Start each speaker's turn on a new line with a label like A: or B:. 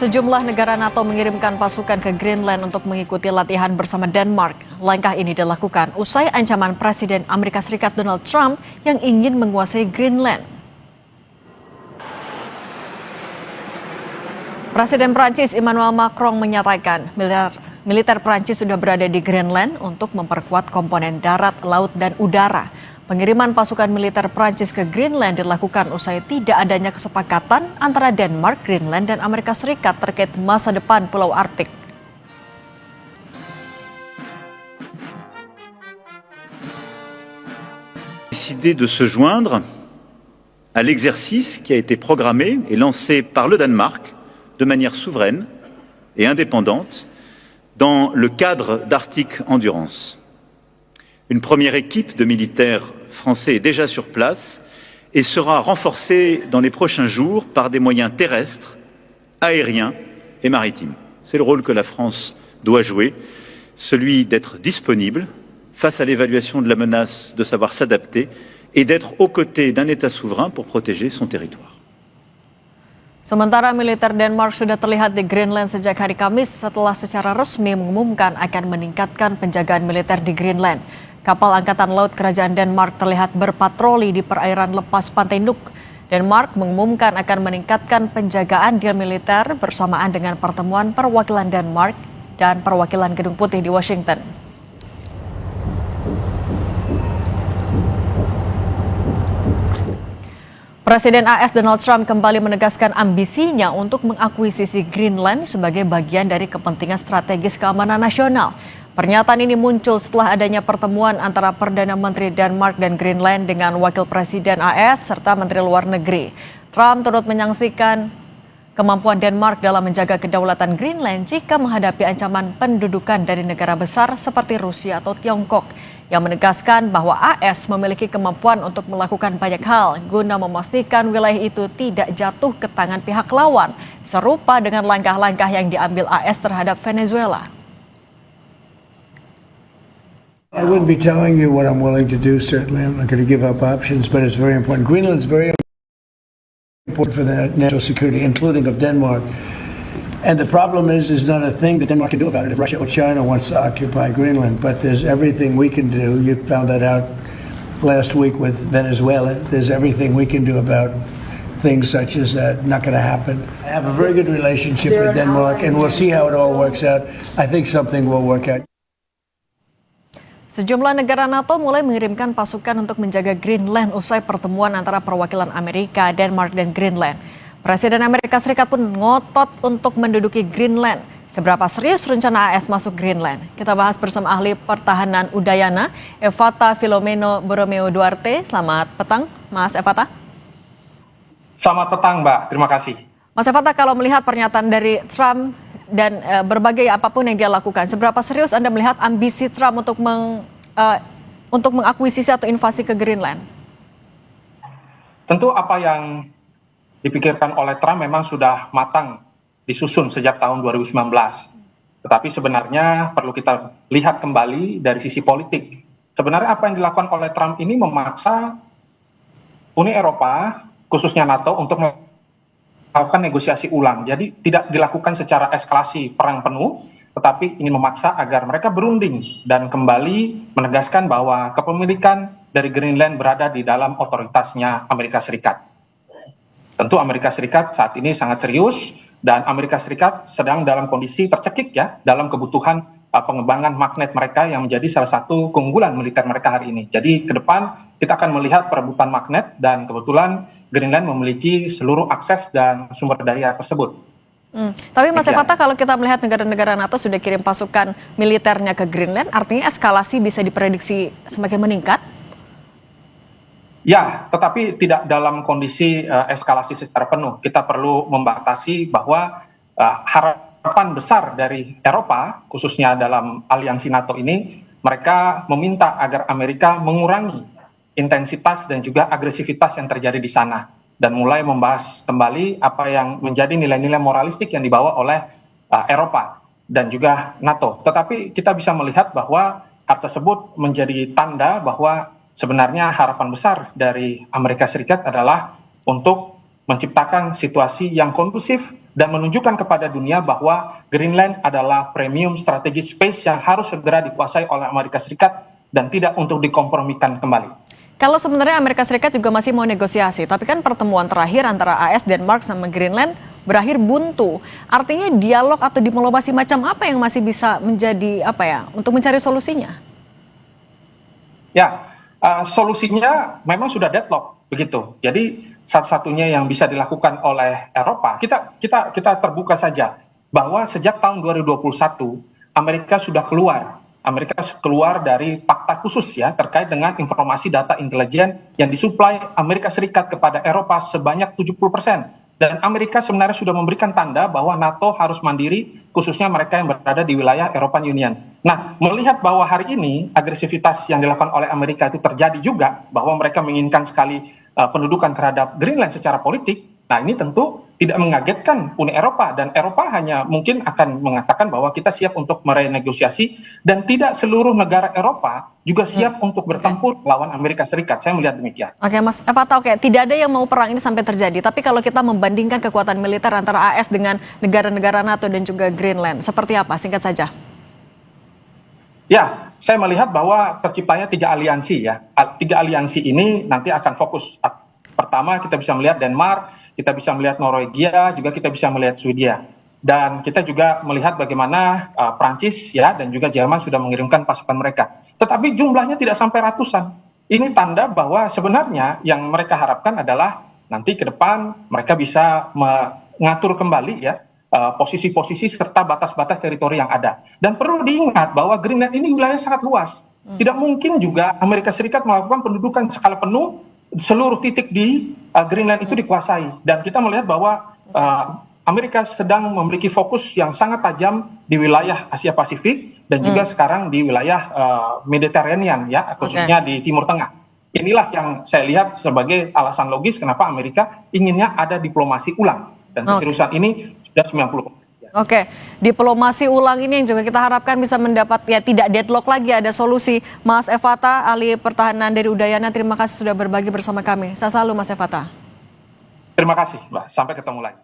A: Sejumlah negara NATO mengirimkan pasukan ke Greenland untuk mengikuti latihan bersama Denmark. Langkah ini dilakukan usai ancaman Presiden Amerika Serikat Donald Trump yang ingin menguasai Greenland. Presiden Prancis Emmanuel Macron menyatakan militer Prancis sudah berada di Greenland untuk memperkuat komponen darat, laut, dan udara. Pengiriman pasukan militer Prancis ke Greenland dilakukan usai tidak adanya kesepakatan antara Denmark, Greenland, dan Amerika Serikat terkait masa depan Pulau Arktik.
B: Décidé de se joindre à l'exercice qui a été programmé et lancé par le Danemark de manière souveraine et indépendante dans le cadre d'Arctic Endurance. Une première équipe de militaires français est déjà sur place et sera renforcée dans les prochains jours par des moyens terrestres, aériens et maritimes. C'est le rôle que la France doit jouer, celui d'être disponible face à l'évaluation de la menace, de savoir s'adapter et d'être aux côtés d'un État souverain pour protéger son territoire.
A: Sementara militer Denmark sudah terlihat di Greenland sejak hari Kamis setelah secara resmi mengumumkan akan meningkatkan penjagaan militer di Greenland. Kapal Angkatan Laut Kerajaan Denmark terlihat berpatroli di perairan lepas Pantai Nuuk. Denmark mengumumkan akan meningkatkan penjagaan di militer bersamaan dengan pertemuan perwakilan Denmark dan perwakilan Gedung Putih di Washington. Presiden AS Donald Trump kembali menegaskan ambisinya untuk mengakuisisi Greenland sebagai bagian dari kepentingan strategis keamanan nasional. Pernyataan ini muncul setelah adanya pertemuan antara Perdana Menteri Denmark dan Greenland dengan Wakil Presiden AS serta Menteri Luar Negeri. Trump turut menyaksikan kemampuan Denmark dalam menjaga kedaulatan Greenland jika menghadapi ancaman pendudukan dari negara besar seperti Rusia atau Tiongkok, yang menegaskan bahwa AS memiliki kemampuan untuk melakukan banyak hal guna memastikan wilayah itu tidak jatuh ke tangan pihak lawan, serupa dengan langkah-langkah yang diambil AS terhadap Venezuela.
C: I wouldn't be telling you what I'm willing to do, certainly. I'm not going to give up options, but it's very important. Greenland is very important for the national security, including of Denmark. And the problem is there's not a thing that Denmark can do about it if Russia or China wants to occupy Greenland. But there's everything we can do. You found that out last week with Venezuela. There's everything we can do about things such as that. Not going to happen. I have a very good relationship with Denmark, and we'll see how it all works out. I think something will work out.
A: Sejumlah negara NATO mulai mengirimkan pasukan untuk menjaga Greenland usai pertemuan antara perwakilan Amerika, Denmark, dan Greenland. Presiden Amerika Serikat pun ngotot untuk menduduki Greenland. Seberapa serius rencana AS masuk Greenland? Kita bahas bersama ahli pertahanan Udayana, Evata Filomeno Borromeo Duarte. Selamat petang, Mas Evata.
D: Selamat petang, Mbak. Terima kasih.
A: Mas Evata, kalau melihat pernyataan dari Trump dan berbagai apapun yang dia lakukan, seberapa serius Anda melihat ambisi Trump untuk mengakuisisi atau invasi ke Greenland?
D: Tentu apa yang dipikirkan oleh Trump memang sudah matang disusun sejak tahun 2019. Tetapi sebenarnya perlu kita lihat kembali dari sisi politik. Sebenarnya apa yang dilakukan oleh Trump ini memaksa Uni Eropa, khususnya NATO, untuk melakukan negosiasi ulang. Jadi tidak dilakukan secara eskalasi perang penuh, tetapi ingin memaksa agar mereka berunding dan kembali menegaskan bahwa kepemilikan dari Greenland berada di dalam otoritasnya Amerika Serikat. Tentu Amerika Serikat saat ini sangat serius dan Amerika Serikat sedang dalam kondisi tercekik ya dalam kebutuhan pengembangan magnet mereka yang menjadi salah satu keunggulan militer mereka hari ini. Jadi ke depan kita akan melihat perebutan magnet dan kebetulan Greenland memiliki seluruh akses dan sumber daya tersebut.
A: Tapi Mas Evata, kalau kita melihat negara-negara NATO sudah kirim pasukan militernya ke Greenland, artinya eskalasi bisa diprediksi semakin meningkat?
D: Ya, tetapi tidak dalam kondisi eskalasi secara penuh. Kita perlu membatasi bahwa harapan besar dari Eropa, khususnya dalam aliansi NATO ini, mereka meminta agar Amerika mengurangi intensitas dan juga agresivitas yang terjadi di sana dan mulai membahas kembali apa yang menjadi nilai-nilai moralistik yang dibawa oleh Eropa dan juga NATO. Tetapi kita bisa melihat bahwa hal tersebut menjadi tanda bahwa sebenarnya harapan besar dari Amerika Serikat adalah untuk menciptakan situasi yang kondusif dan menunjukkan kepada dunia bahwa Greenland adalah premium strategic space yang harus segera dikuasai oleh Amerika Serikat dan tidak untuk dikompromikan kembali.
A: Kalau sebenarnya Amerika Serikat juga masih mau negosiasi, tapi kan pertemuan terakhir antara AS, Denmark sama Greenland berakhir buntu. Artinya dialog atau diplomasi macam apa yang masih bisa menjadi untuk mencari solusinya?
D: Ya, solusinya memang sudah deadlock begitu. Jadi satu-satunya yang bisa dilakukan oleh Eropa, kita terbuka saja bahwa sejak tahun 2021 Amerika sudah keluar dari fakta khusus ya terkait dengan informasi data intelijen yang disuplai Amerika Serikat kepada Eropa sebanyak 70%. Dan Amerika sebenarnya sudah memberikan tanda bahwa NATO harus mandiri, khususnya mereka yang berada di wilayah European Union. Nah, melihat bahwa hari ini agresivitas yang dilakukan oleh Amerika itu terjadi juga, bahwa mereka menginginkan sekali pendudukan terhadap Greenland secara politik, nah ini tentu tidak mengagetkan Uni Eropa, dan Eropa hanya mungkin akan mengatakan bahwa kita siap untuk merenegosiasi, dan tidak seluruh negara Eropa juga siap untuk bertempur lawan Amerika Serikat. Saya melihat demikian.
A: Oke, Mas Evata, tidak ada yang mau perang ini sampai terjadi, tapi kalau kita membandingkan kekuatan militer antara AS dengan negara-negara NATO dan juga Greenland, seperti apa? Singkat saja.
D: Ya, saya melihat bahwa terciptanya 3 aliansi ya. 3 aliansi ini nanti akan fokus. Pertama, kita bisa melihat Denmark, kita bisa melihat Norwegia, juga kita bisa melihat Swedia. Dan kita juga melihat bagaimana Prancis ya dan juga Jerman sudah mengirimkan pasukan mereka. Tetapi jumlahnya tidak sampai ratusan. Ini tanda bahwa sebenarnya yang mereka harapkan adalah nanti ke depan mereka bisa mengatur kembali ya posisi-posisi serta batas-batas teritori yang ada. Dan perlu diingat bahwa Greenland ini wilayah sangat luas. Tidak mungkin juga Amerika Serikat melakukan pendudukan skala penuh seluruh titik di Greenland itu dikuasai. Dan kita melihat bahwa Amerika sedang memiliki fokus yang sangat tajam di wilayah Asia Pasifik dan juga sekarang di wilayah Mediterranean ya, khususnya di Timur Tengah. Inilah yang saya lihat sebagai alasan logis kenapa Amerika inginnya ada diplomasi ulang. Dan keseriusan ini sudah 90%.
A: Oke, diplomasi ulang ini yang juga kita harapkan bisa mendapat tidak deadlock lagi, ada solusi. Mas Evata, ahli pertahanan dari Udayana, terima kasih sudah berbagi bersama kami. Saya selalu Mas Evata.
D: Terima kasih, Mbak. Sampai ketemu lagi.